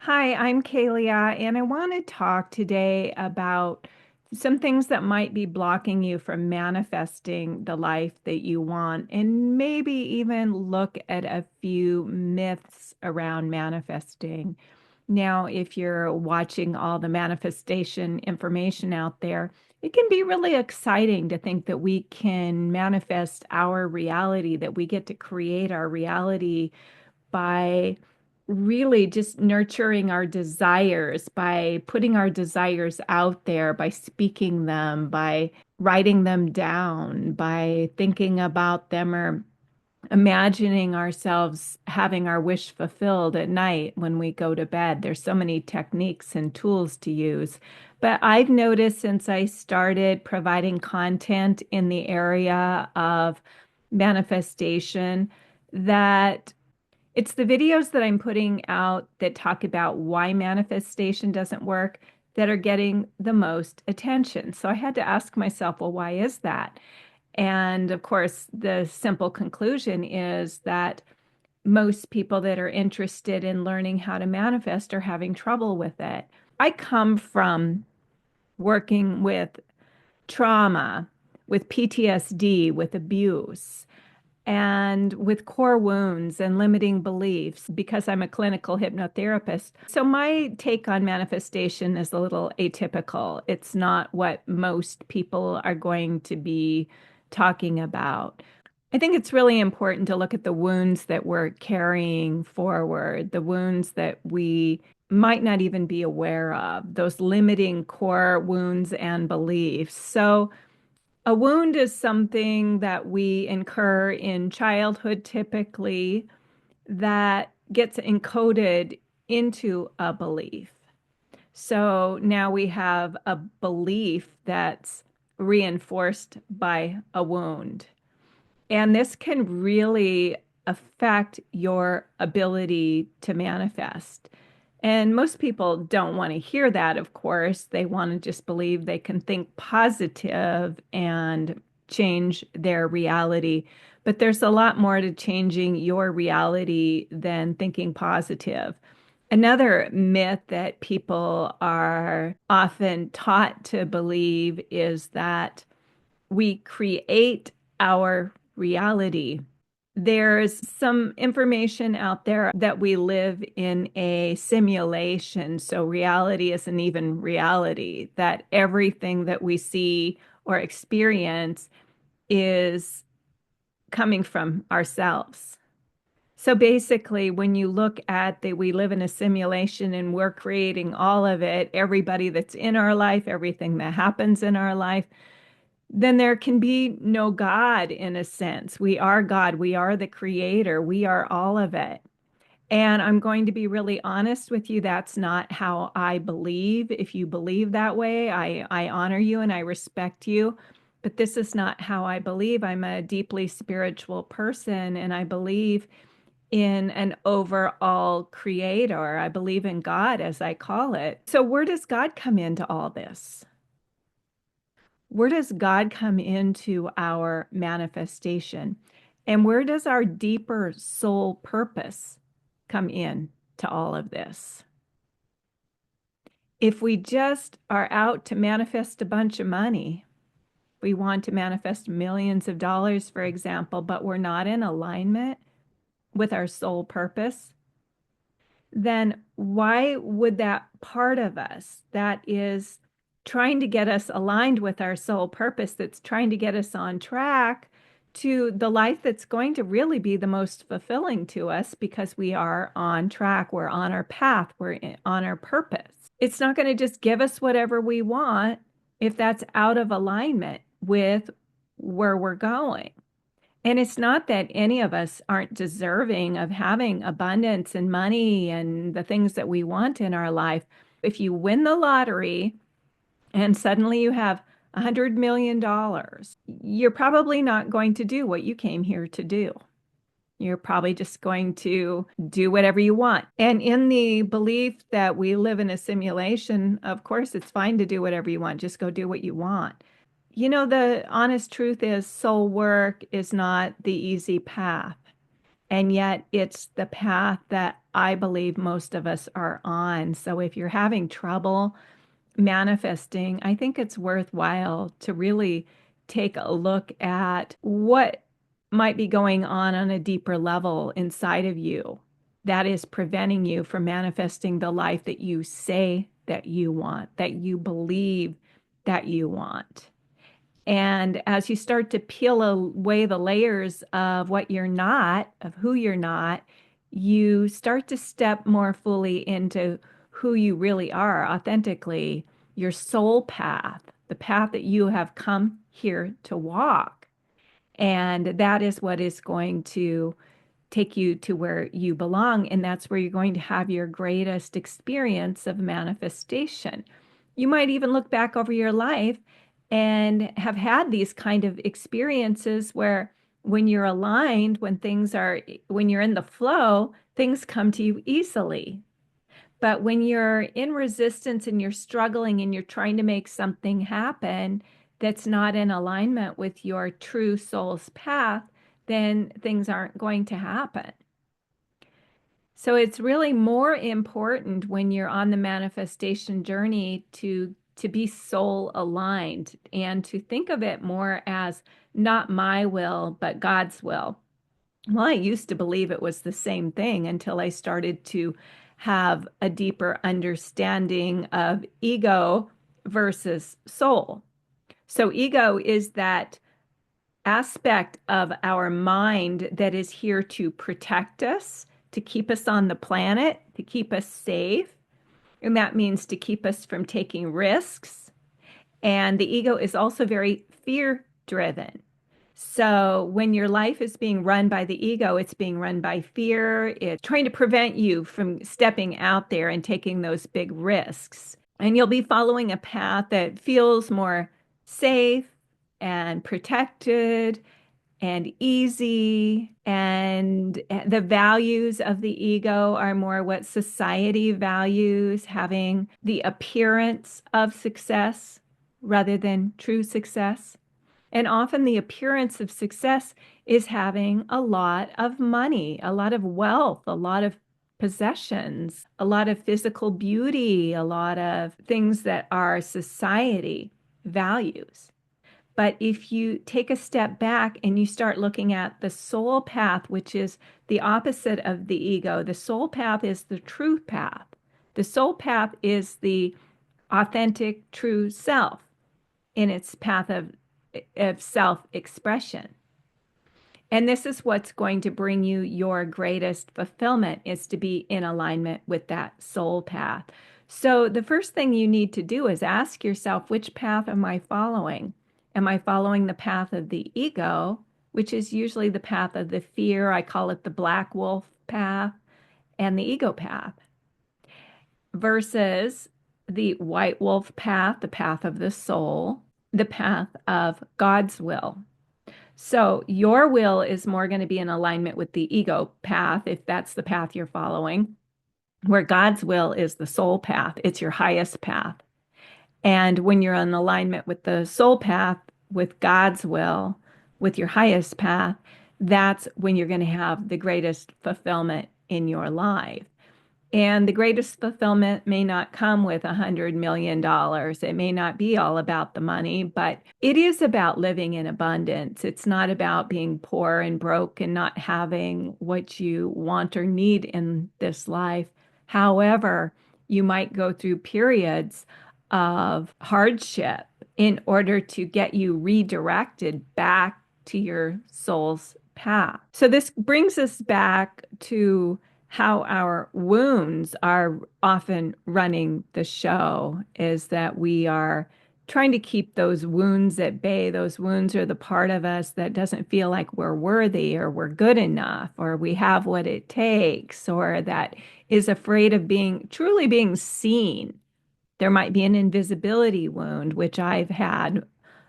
Hi, I'm Kalia, and I want to talk today about some things that might be blocking you from manifesting the life that you want, and maybe even look at a few myths around manifesting. Now, if you're watching all the manifestation information out there, it can be really exciting to think that we can manifest our reality, that we get to create our reality by really just nurturing our desires, by putting our desires out there, by speaking them, by writing them down, by thinking about them or imagining ourselves having our wish fulfilled at night when we go to bed. There's so many techniques and tools to use. But I've noticed since I started providing content in the area of manifestation that it's the videos that I'm putting out that talk about why manifestation doesn't work that are getting the most attention. So I had to ask myself, well, why is that? And of course, the simple conclusion is that most people that are interested in learning how to manifest are having trouble with it. I come from working with trauma, with PTSD, with abuse and with core wounds and limiting beliefs because I'm a clinical hypnotherapist. So my take on manifestation is a little atypical. It's not what most people are going to be talking about. I think it's really important to look at the wounds that we're carrying forward, the wounds that we might not even be aware of, those limiting core wounds and beliefs. So a wound is something that we incur in childhood typically that gets encoded into a belief. So now we have a belief that's reinforced by a wound. And this can really affect your ability to manifest. And most people don't want to hear that, of course. They want to just believe they can think positive and change their reality. But there's a lot more to changing your reality than thinking positive. Another myth that people are often taught to believe is that we create our reality. There's some information out there that we live in a simulation, so reality isn't even reality, that everything that we see or experience is coming from ourselves. So basically, when you look at that, we live in a simulation and we're creating all of it, everybody that's in our life, everything that happens in our life, then there can be no God in a sense. We are God. We are the creator. We are all of it. And I'm going to be really honest with you. That's not how I believe. If you believe that way, I honor you and I respect you. But this is not how I believe. I'm a deeply spiritual person and I believe in an overall creator. I believe in God, as I call it. So, where does God come into all this? Where does God come into our manifestation? And where does our deeper soul purpose come in to all of this? If we just are out to manifest a bunch of money, we want to manifest millions of dollars, for example, but we're not in alignment with our soul purpose, then why would that part of us that is trying to get us aligned with our soul purpose, that's trying to get us on track to the life that's going to really be the most fulfilling to us because we are on track, we're on our path, on our purpose. It's not going to just give us whatever we want if that's out of alignment with where we're going. And it's not that any of us aren't deserving of having abundance and money and the things that we want in our life. If you win the lottery and suddenly you have $100 million, you're probably not going to do what you came here to do. You're probably just going to do whatever you want. And in the belief that we live in a simulation, of course, it's fine to do whatever you want. Just go do what you want. You know, the honest truth is soul work is not the easy path. And yet it's the path that I believe most of us are on. So if you're having trouble manifesting, I think it's worthwhile to really take a look at what might be going on a deeper level inside of you that is preventing you from manifesting the life that you say that you want, that you believe that you want. And as you start to peel away the layers of what you're not, of who you're not, you start to step more fully into who you really are authentically, your soul path, the path that you have come here to walk. And that is what is going to take you to where you belong. And that's where you're going to have your greatest experience of manifestation. You might even look back over your life and have had these kind of experiences where when you're aligned, when you're in the flow, things come to you easily. But when you're in resistance and you're struggling and you're trying to make something happen that's not in alignment with your true soul's path, then things aren't going to happen. So it's really more important when you're on the manifestation journey to be soul aligned and to think of it more as not my will, but God's will. Well, I used to believe it was the same thing until I started to have a deeper understanding of ego versus soul. So, ego is that aspect of our mind that is here to protect us, to keep us on the planet, to keep us safe. And that means to keep us from taking risks. And the ego is also very fear driven. So when your life is being run by the ego, it's being run by fear. It's trying to prevent you from stepping out there and taking those big risks. And you'll be following a path that feels more safe and protected and easy. And the values of the ego are more what society values, having the appearance of success rather than true success. And often the appearance of success is having a lot of money, a lot of wealth, a lot of possessions, a lot of physical beauty, a lot of things that our society values. But if you take a step back and you start looking at the soul path, which is the opposite of the ego, the soul path is the truth path. The soul path is the authentic, true self in its path of self-expression. And this is what's going to bring you your greatest fulfillment is to be in alignment with that soul path. So the first thing you need to do is ask yourself, which path am I following? Am I following the path of the ego, which is usually the path of the fear? I call it the black wolf path and the ego path, versus the white wolf path, the path of the soul, the path of God's will. So your will is more going to be in alignment with the ego path, if that's the path you're following, where God's will is the soul path. It's your highest path. And when you're in alignment with the soul path, with God's will, with your highest path, that's when you're going to have the greatest fulfillment in your life. And the greatest fulfillment may not come with $100 million. It may not be all about the money, but it is about living in abundance. It's not about being poor and broke and not having what you want or need in this life. However, you might go through periods of hardship in order to get you redirected back to your soul's path. So this brings us back to how our wounds are often running the show, is that we are trying to keep those wounds at bay. Those wounds are the part of us that doesn't feel like we're worthy or we're good enough or we have what it takes or that is afraid of truly being seen. There might be an invisibility wound, which I've had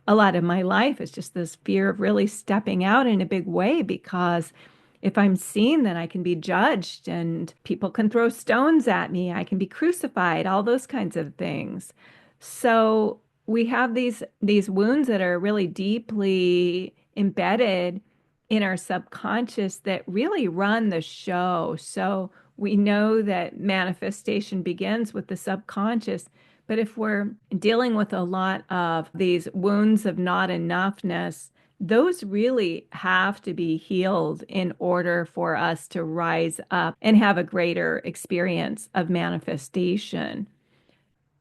a lot of my life. It's just this fear of really stepping out in a big way, because if I'm seen, then I can be judged and people can throw stones at me. I can be crucified, all those kinds of things. So we have these wounds that are really deeply embedded in our subconscious that really run the show. So we know that manifestation begins with the subconscious. But if we're dealing with a lot of these wounds of not enoughness, those really have to be healed in order for us to rise up and have a greater experience of manifestation.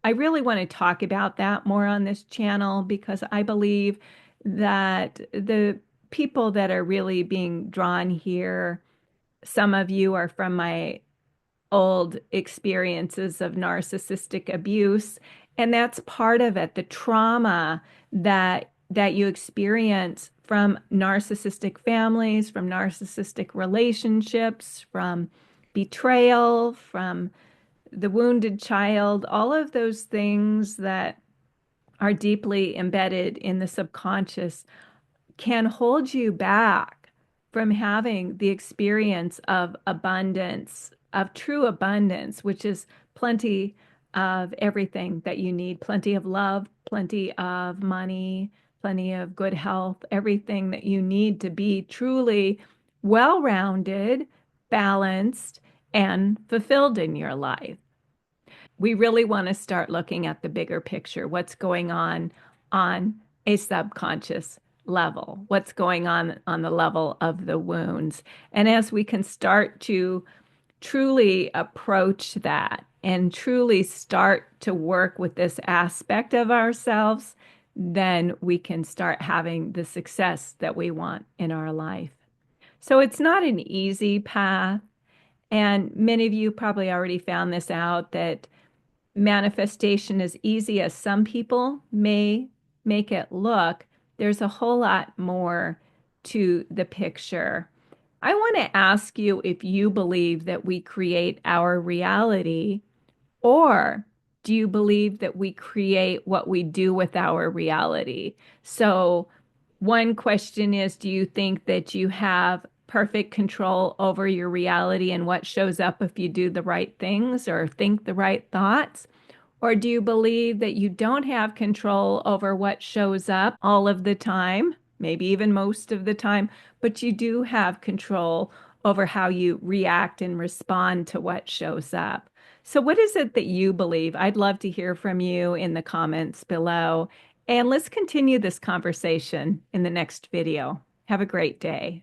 I really want to talk about that more on this channel because I believe that the people that are really being drawn here, some of you are from my old experiences of narcissistic abuse, and that's part of it, the trauma that you experience from narcissistic families, from narcissistic relationships, from betrayal, from the wounded child, all of those things that are deeply embedded in the subconscious can hold you back from having the experience of abundance, of true abundance, which is plenty of everything that you need, plenty of love, plenty of money, plenty of good health, everything that you need to be truly well-rounded, balanced, and fulfilled in your life. We really want to start looking at the bigger picture, what's going on a subconscious level, what's going on the level of the wounds. And as we can start to truly approach that and truly start to work with this aspect of ourselves, then we can start having the success that we want in our life. So it's not an easy path. And many of you probably already found this out that manifestation as easy as some people may make it look, there's a whole lot more to the picture. I want to ask you if you believe that we create our reality, or do you believe that we create what we do with our reality? So, one question is, do you think that you have perfect control over your reality and what shows up if you do the right things or think the right thoughts? Or do you believe that you don't have control over what shows up all of the time, maybe even most of the time, but you do have control over how you react and respond to what shows up? So, what is it that you believe? I'd love to hear from you in the comments below. And let's continue this conversation in the next video. Have a great day.